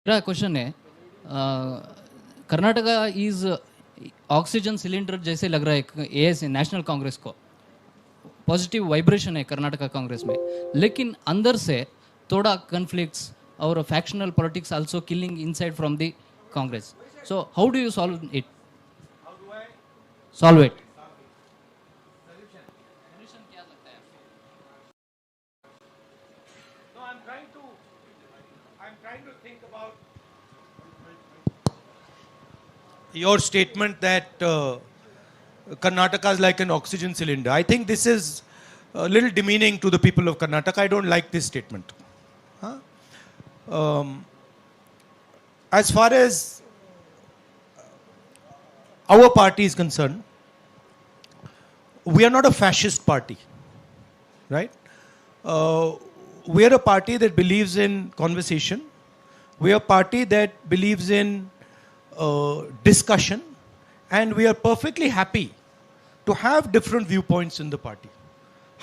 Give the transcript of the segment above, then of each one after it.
मेरा क्वेश्चन है Karnataka is oxygen cylinder जैसे लग रहा है एएस नेशनल कांग्रेस को पॉजिटिव वाइब्रेशन है कर्नाटका कांग्रेस में, लेकिन अंदर से थोड़ा कन्फ्लिक्ट्स और factional politics also killing inside from the Congress. So how do you solve it? Your statement that Karnataka is like an oxygen cylinder. I think this is a little demeaning to the people of Karnataka. I don't like this statement. Huh? As far as our party is concerned, we are not a fascist party, right? We are a party that believes in conversation. We are a party that believes in discussion, and we are perfectly happy to have different viewpoints in the party.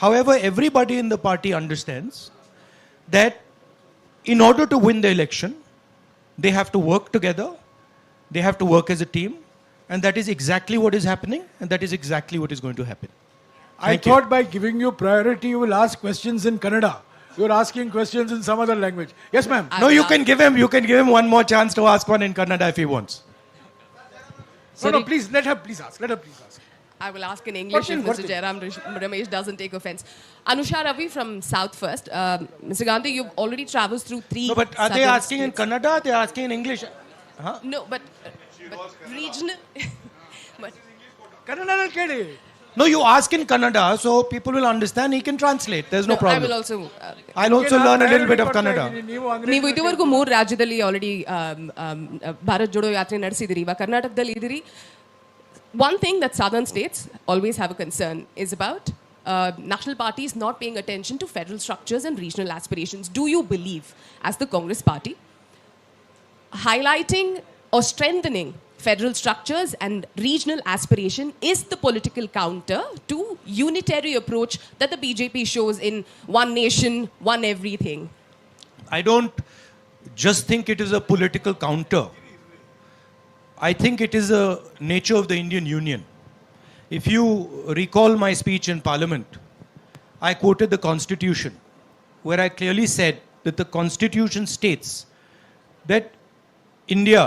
However, everybody in the party understands that in order to win the election, they have to work together, they have to work as a team, and that is exactly what is happening, and that is exactly what is going to happen. I thought by giving you priority, you will ask questions in Kannada. You're asking questions in some other language. Yes, ma'am. No, you can give him one more chance to ask one in Kannada if he wants. No, please, let her please ask. I will ask in English if Mr. Jairam Ramesh doesn't take offense. Anusha Ravi from South First. Mr. Gandhi, you've already traveled through three. No, but are they southern asking in states. Kannada? They are asking in English. Huh? No, but regional. but Kannada kedi. No, you ask in Kannada, so people will understand. He can translate. There's no I problem. will also. I'll also learn a little bit of Kannada. ನೀವು ಇದುವರೆಗೂ 3 ರಾಜ್ಯದಲ್ಲಿ already Bharat Jodo ಯಾತ್ರೆ ನಡೆಸಿದಿರಿ. ಇವಾಗ ಕರ್ನಾಟಕದಲ್ಲಿ ಇದಿರಿ. One thing that southern states always have a concern is about national parties not paying attention to federal structures and regional aspirations. Do you believe, as the Congress party, highlighting or strengthening federal structures and regional aspiration is the political counter to unitary approach that the BJP shows in one nation, one everything? I don't just think it is a political counter. I think it is a nature of the Indian Union. If you recall my speech in Parliament, I quoted the Constitution, where I clearly said that the Constitution states that India,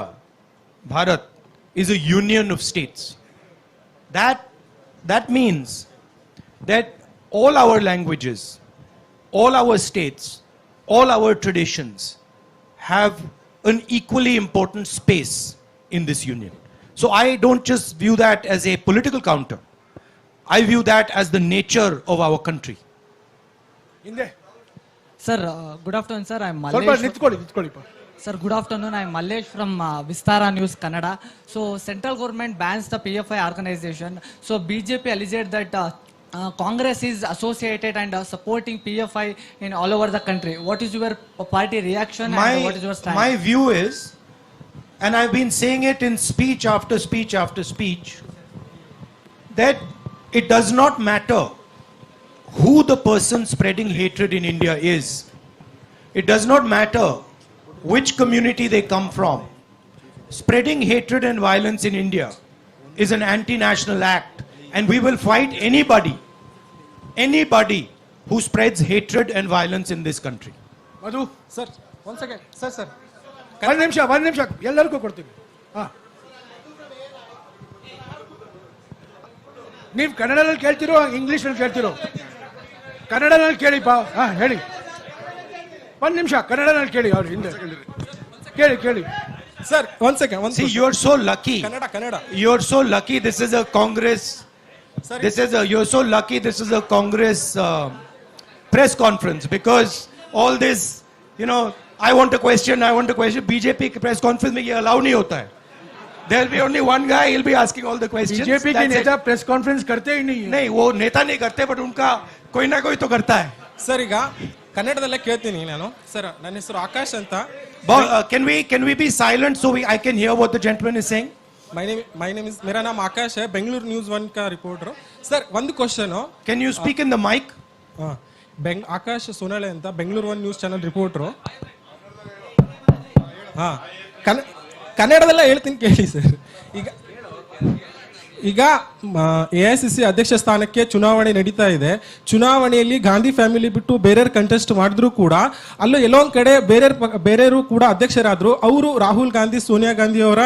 Bharat, is a union of states. That means that all our languages, all our states, all our traditions have an equally important space in this union. So I don't just view that as a political counter. I view that as the nature of our country. ಹಿಂದೆ Sir, good afternoon, sir. I'm ಸ್ವಲ್ಪ Mallesh. ನಿಂತ್ಕೊಳ್ಳಿಪ್ಪ. Sir, good afternoon. I'm Mallesh from Vistara News, Kannada. So, central government bans the PFI organization. So, BJP alleged that Congress is associated and supporting PFI in all over the country. What is your party reaction and what is your stand? My view is, and I've been saying it in speech after speech after speech, that it does not matter who the person spreading hatred in India is. It does not matter which community they come from. Spreading hatred and violence in India is an anti-national act, and we will fight anybody who spreads hatred and violence in this country. Madhu sir one second sir ಒಂದು ನಿಮಿಷ ಎಲ್ಲರಿಗೂ ಕೊಡ್ತೀನಿ. ನೀವು ಕನ್ನಡದಲ್ಲಿ ಕೇಳ್ತಿರೋ ಇಂಗ್ಲಿಷ್ನಲ್ಲಿ ಕೇಳ್ತಿರೋ? ಕನ್ನಡದಲ್ಲಿ ಕೇಳಿಪ್ಪ. ಹೇಳಿ. ಒಂದು ನಿಮಿಷ ಕನ್ನಡದಲ್ಲಿ ಕೇಳಿ. ಅವ್ರು ಹಿಂದೆ ಕೇಳಿ. Sir one second. See, you're so lucky. Kannada. You're so lucky. This is a Congress. You're so lucky. This is a Congress press conference, because all this, I want a question. BJP press conference में ये allow नहीं होता है. There'll be only one guy. He'll be asking all the questions. BJP के नेता press conference करते ही नहीं है. नहीं, वो नेता नहीं करते, but उनका कोई ना कोई तो करता है. ಸರ್ ಈಗ ಕನ್ನಡದಲ್ಲೇ ಕೇಳ್ತೀನಿ ನಾನು. ಸರ್ ನನ್ನ ಹೆಸರು ಆಕಾಶ್ ಅಂತ. Can we be silent so I can hear what the gentleman is saying? My name is मेरा नाम आकाश है. बेंगलुरु न्यूज़ 1 का रिपोर्टर. ಸರ್ ಒಂದು question. Can you speak in the mic? Akash Sonale ಅಂತ ಬೆಂಗಳೂರು 1 ನ್ಯೂಸ್ ಚಾನೆಲ್ ರಿಪೋರ್ಟರು. ಹಾ ಕನ್ನಡದಲ್ಲ ಹೇಳ್ತೀನಿ ಕೇಳಿ ಸರ್. ಈಗ AICC ಅಧ್ಯಕ್ಷ ಸ್ಥಾನಕ್ಕೆ ಚುನಾವಣೆ ನಡೀತಾ ಇದೆ. ಚುನಾವಣೆಯಲ್ಲಿ ಗಾಂಧಿ ಫ್ಯಾಮಿಲಿ ಬಿಟ್ಟು ಬೇರೆಯವ್ರು ಕಂಟೆಸ್ಟ್ ಮಾಡಿದ್ರು ಕೂಡ ಅಲ್ಲೂ ಎಲ್ಲೋ ಒಂದ್ ಕಡೆ ಬೇರೆಯವರು ಕೂಡ ಅಧ್ಯಕ್ಷರಾದ್ರು. ಅವರು ರಾಹುಲ್ ಗಾಂಧಿ, ಸೋನಿಯಾ ಗಾಂಧಿ ಅವರ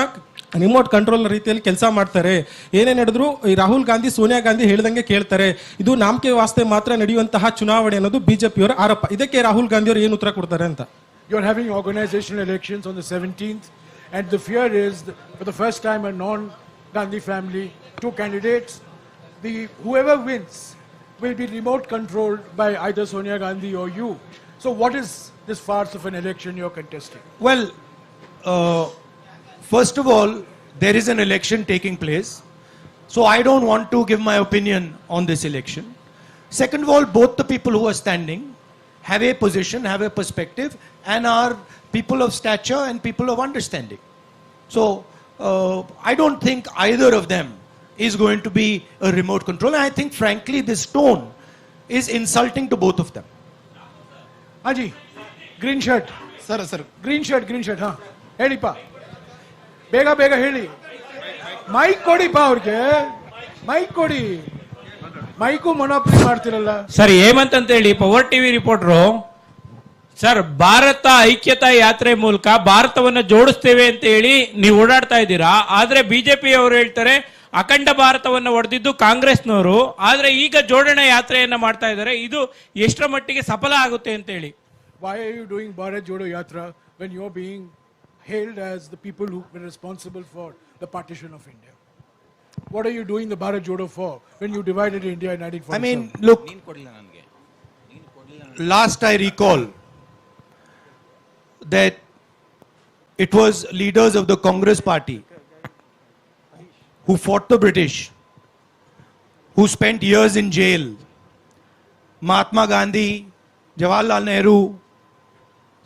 ರಿಮೋಟ್ ಕಂಟ್ರೋಲ್ ರೀತಿಯಲ್ಲಿ ಕೆಲಸ ಮಾಡ್ತಾರೆ. ಏನೇ ನಡೆದ್ರು ಈ ರಾಹುಲ್ ಗಾಂಧಿ, ಸೋನಿಯಾ ಗಾಂಧಿ ಹೇಳ್ದಂಗೆ ಕೇಳ್ತಾರೆ. ಇದು ನಾಮಕೆ ವಾಸ್ತೆ ಮಾತ್ರ ನಡೆಯುವಂತಹ ಚುನಾವಣೆ ಅನ್ನೋದು ಬಿಜೆಪಿಯವರ ಆರೋಪ. ಇದಕ್ಕೆ ರಾಹುಲ್ ಗಾಂಧಿ ಅವರು ಏನು ಉತ್ತರ ಕೊಡ್ತಾರೆ ಅಂತ? You're having organizational elections on the 17th, and the fear is that for the first time a non-Gandhi family, two candidates, whoever wins will be remote controlled by either Sonia Gandhi or you. So what is this farce of an election you're contesting? Well, first of all, there is an election taking place. So I don't want to give my opinion on this election. Second of all, both the people who are standing have a position, have a perspective, and are people of stature and people of understanding. So I don't think either of them is going to be a remote control. And I think, frankly, this tone is insulting to both of them. Haji, green shirt. Sir. Green shirt, ha. Heli pa. Bega heli. Mic kodi pa aurge. Mic kodi. Mic monopoly ಮಾಡ್ತಿರಲ್ಲ sir. Hemant ಅಂತ ಹೇಳಿ power TV reporter. Sir, Bharat ಐಕ್ಯತಾ ಯಾತ್ರೆ ಮೂಲಕ ಭಾರತವನ್ನ ಜೋಡಿಸ್ತೇವೆ ಅಂತ ಹೇಳಿ ನೀವು ಓಡಾಡ್ತಾ ಇದ್ದೀರಾ. ಆದ್ರೆ ಬಿಜೆಪಿ ಅವರು ಹೇಳ್ತಾರೆ ಅಖಂಡ ಭಾರತವನ್ನ ಒಡೆದಿದ್ದು ಕಾಂಗ್ರೆಸ್ನವರು. ಆದ್ರೆ ಈಗ ಜೋಡಣೆ ಯಾತ್ರೆಯನ್ನ ಮಾಡ್ತಾ ಇದ್ದಾರೆ. ಇದು ಎಷ್ಟರ ಮಟ್ಟಿಗೆ ಸಫಲ ಆಗುತ್ತೆ ಅಂತ ಹೇಳಿ? Why are you doing Bharat Jodo Yatra when you're being hailed as the people who were responsible for the partition of India? What are you doing the Bharat Jodo for when you divided India in 1947? I mean, look, last I recall that it was leaders of the Congress party who fought the British, who spent years in jail. Mahatma Gandhi, Jawaharlal Nehru,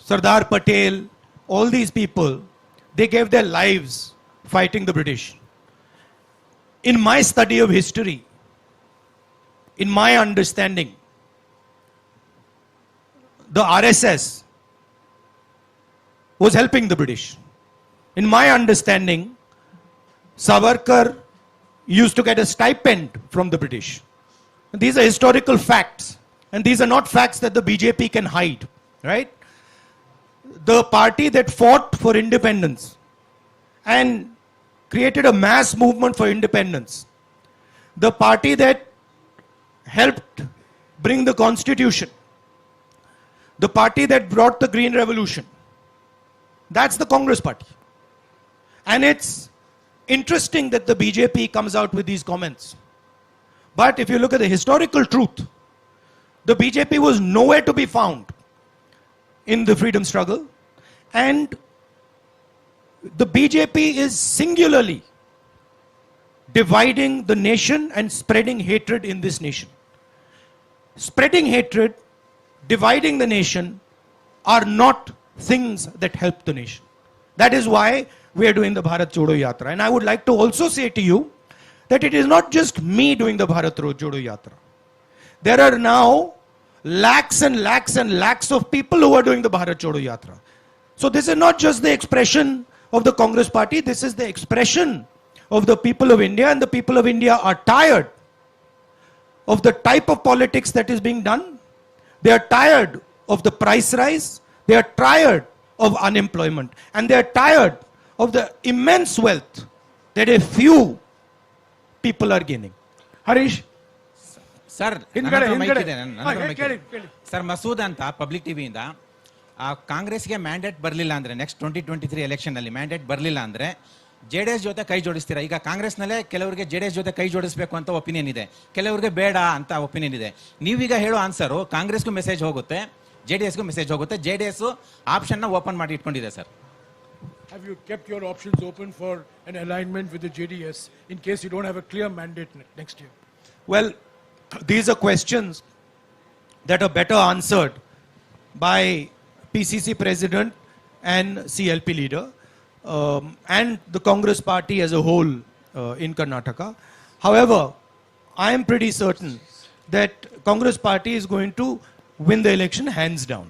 Sardar Patel, all these people, they gave their lives fighting the British. In my study of history, in my understanding, the RSS was helping the British. In my understanding, Savarkar used to get a stipend from the British. These are historical facts, and these are not facts that the BJP can hide, right? The party that fought for independence and created a mass movement for independence, the party that helped bring the constitution, the party that brought the Green Revolution, that's the Congress party. And it's interesting that the BJP comes out with these comments. But if you look at the historical truth, the BJP was nowhere to be found in the freedom struggle, and the BJP is singularly dividing the nation and spreading hatred in this nation. Spreading hatred, dividing the nation are not things that help the nation. That is why we are doing the Bharat Jodo Yatra. And I would like to also say to you that it is not just me doing the Bharat Jodo Yatra. There are now lakhs and lakhs and lakhs of people who are doing the Bharat Jodo Yatra. So this is not just the expression of the Congress party, this is the expression of the people of India, and the people of India are tired of the type of politics that is being done. They are tired of the price rise, they are tired of unemployment, and they are tired of the immense wealth that a few people are gaining. Harish, sir, sir Masood ಅಂತ public ಟಿವಿಯಿಂದ ಕಾಂಗ್ರೆಸ್ಗೆ mandate ಬರಲಿಲ್ಲ ಅಂದ್ರೆ next 2023 election ಅಲ್ಲಿ mandate ಬರಲಿಲ್ಲ ಅಂದ್ರೆ JDS ಜೊತೆ ಕೈ ಜೋಡಿಸ್ತೀರಾ? ಈಗ ಕಾಂಗ್ರೆಸ್ನಲ್ಲೇ ಕೆಲವರಿಗೆ JDS ಜೊತೆ ಕೈ ಜೋಡಿಸಬೇಕು ಅಂತ ಒಪಿನಿಯನ್ ಇದೆ, ಕೆಲವರಿಗೆ ಬೇಡ ಅಂತ ಒಪಿನಿಯನ್ ಇದೆ. ನೀವೀಗ ಹೇಳೋ ಆನ್ಸರು ಕಾಂಗ್ರೆಸ್ಗೂ ಮೆಸೇಜ್ ಹೋಗುತ್ತೆ, JDSಗೂ ಮೆಸೇಜ್ ಹೋಗುತ್ತೆ. JDS ಆಪ್ಷನ್ ನ ಓಪನ್ ಮಾಡಿ ಇಟ್ಕೊಂಡಿದೆ sir. have you kept your options open for an alignment with the JDS in case you don't have a clear mandate next year? Well, these are questions that are better answered by PCC president and CLP leader and the Congress party as a whole in Karnataka. However, I am pretty certain that Congress party is going to win the election hands down.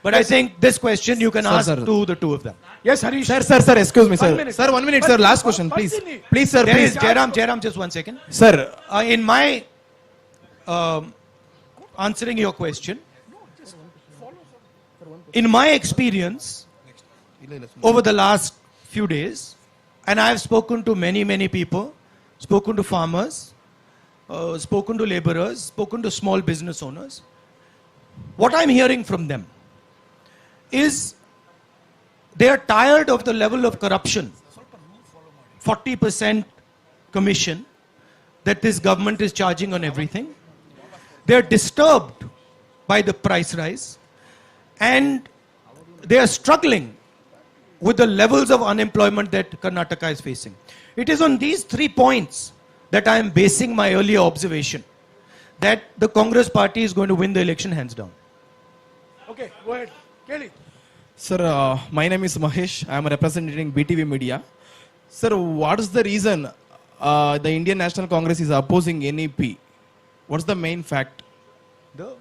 But I think this question you can ask sir. to the two of them. Yes, Harish. Sir, excuse me, sir. 1 minute. Sir, 1 minute, sir. Last question, please. Please, sir, There is please. Jairam, just 1 second. Sir, In my answering your question, in my experience over the last few days, and I have spoken to many people, spoken to farmers, spoken to laborers, spoken to small business owners. What I'm hearing from them is they are tired of the level of corruption, 40% commission that this government is charging on everything. They are disturbed by the price rise, and they are struggling with the levels of unemployment that Karnataka is facing. It is on these 3 points that I am basing my earlier observation that the Congress party is going to win the election hands down. Okay, go ahead. Kelly. sir, my name is Mahesh. I am representing BTV Media. Sir, what is the reason the Indian National Congress is opposing NEP? What's the main fact?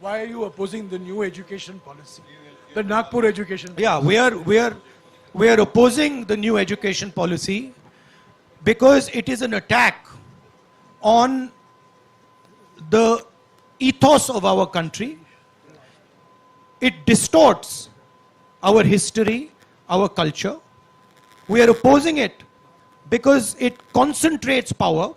Why are you opposing the new education policy? The Nagpur education policy. Yeah, we are opposing the new education policy because it is an attack on the ethos of our country. It distorts our history, our culture. We are opposing it because it concentrates power.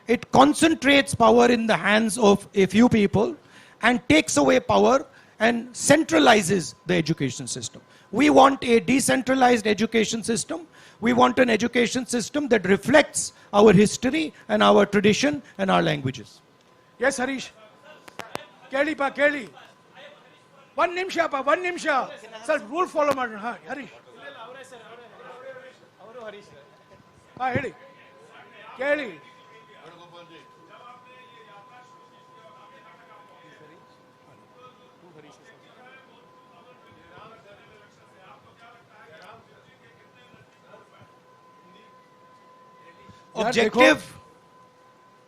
It concentrates power in the hands of a few people and takes away power and centralizes the education system. We want a decentralized education system. We want an education system that reflects our history and our tradition and our languages. Yes, Harish. Kelly pa, Kelly. 1 ನಿಮಿಷ pa, 1 ನಿಮಿಷ. Sir, rule follow ಮಾಡೋಣ. ಹಾ, Harish. ಹಾ, ಹೇಳಿ. ಕೇಳಿ.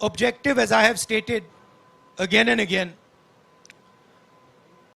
Objective, as I have stated again and again,